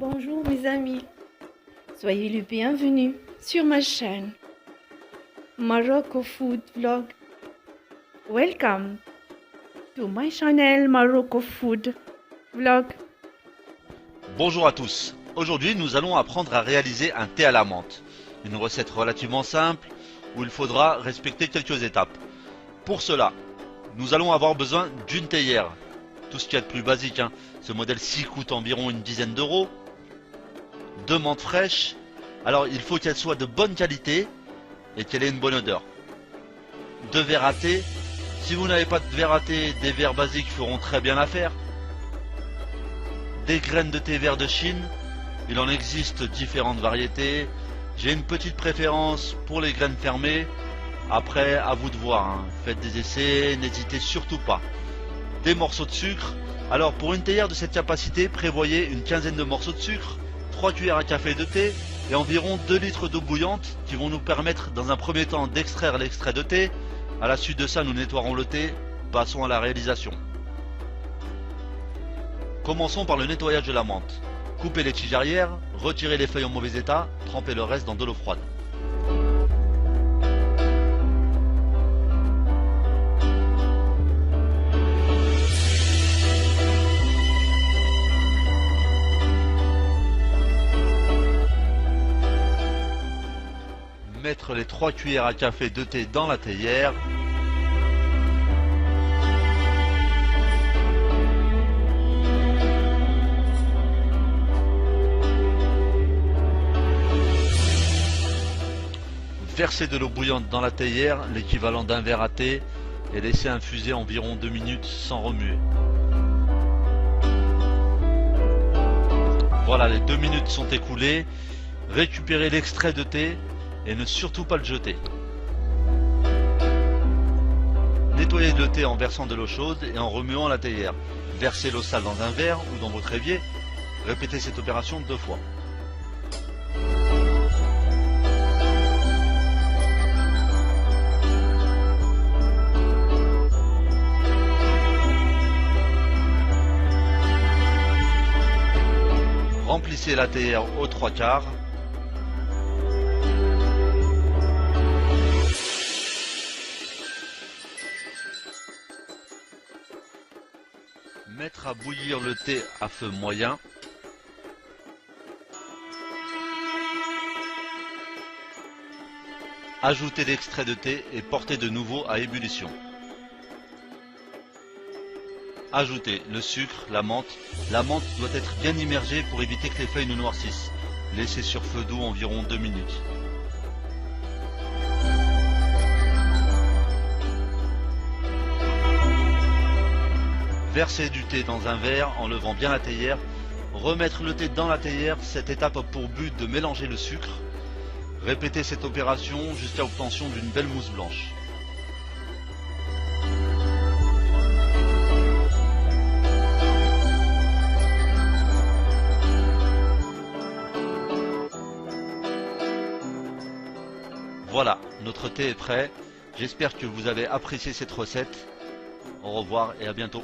Bonjour mes amis, soyez les bienvenus sur ma chaîne Morocco Food Vlog. Welcome to my channel Morocco Food Vlog. Bonjour à tous, aujourd'hui nous allons apprendre à réaliser un thé à la menthe. Une recette relativement simple où il faudra respecter quelques étapes. Pour cela, nous allons avoir besoin d'une théière, tout ce qu'il y a de plus basique. Ce modèle-ci coûte environ une dizaine d'euros. 2 menthes fraîches, alors il faut qu'elles soient de bonne qualité et qu'elle ait une bonne odeur. 2 verres à thé, si vous n'avez pas de verre à thé, des verres basiques feront très bien l'affaire. Des graines de thé vert de Chine, il en existe différentes variétés. J'ai une petite préférence pour les graines fermées. Après, à vous de voir, faites des essais, n'hésitez surtout pas. Des morceaux de sucre, alors pour une théière de cette capacité, prévoyez une quinzaine de morceaux de sucre, 3 cuillères à café de thé et environ 2 litres d'eau bouillante qui vont nous permettre dans un premier temps d'extraire l'extrait de thé. À la suite de ça, nous nettoierons le thé. Passons à la réalisation. Commençons par le nettoyage de la menthe. Coupez les tiges arrière, retirez les feuilles en mauvais état, trempez le reste dans de l'eau froide. Mettre les 3 cuillères à café de thé dans la théière. Verser de l'eau bouillante dans la théière, l'équivalent d'un verre à thé, et laisser infuser environ 2 minutes sans remuer. Voilà, les 2 minutes sont écoulées. Récupérez l'extrait de thé et ne surtout pas le jeter. Nettoyez le thé en versant de l'eau chaude et en remuant la théière. Versez l'eau sale dans un verre ou dans votre évier. Répétez cette opération 2 fois. Remplissez la théière aux 3/4. Mettre à bouillir le thé à feu moyen. Ajoutez l'extrait de thé et portez de nouveau à ébullition. Ajoutez le sucre, la menthe. La menthe doit être bien immergée pour éviter que les feuilles ne noircissent. Laissez sur feu doux environ 2 minutes. Versez du thé dans un verre en levant bien la théière. Remettre le thé dans la théière, cette étape a pour but de mélanger le sucre. Répétez cette opération jusqu'à l'obtention d'une belle mousse blanche. Voilà, notre thé est prêt. J'espère que vous avez apprécié cette recette. Au revoir et à bientôt.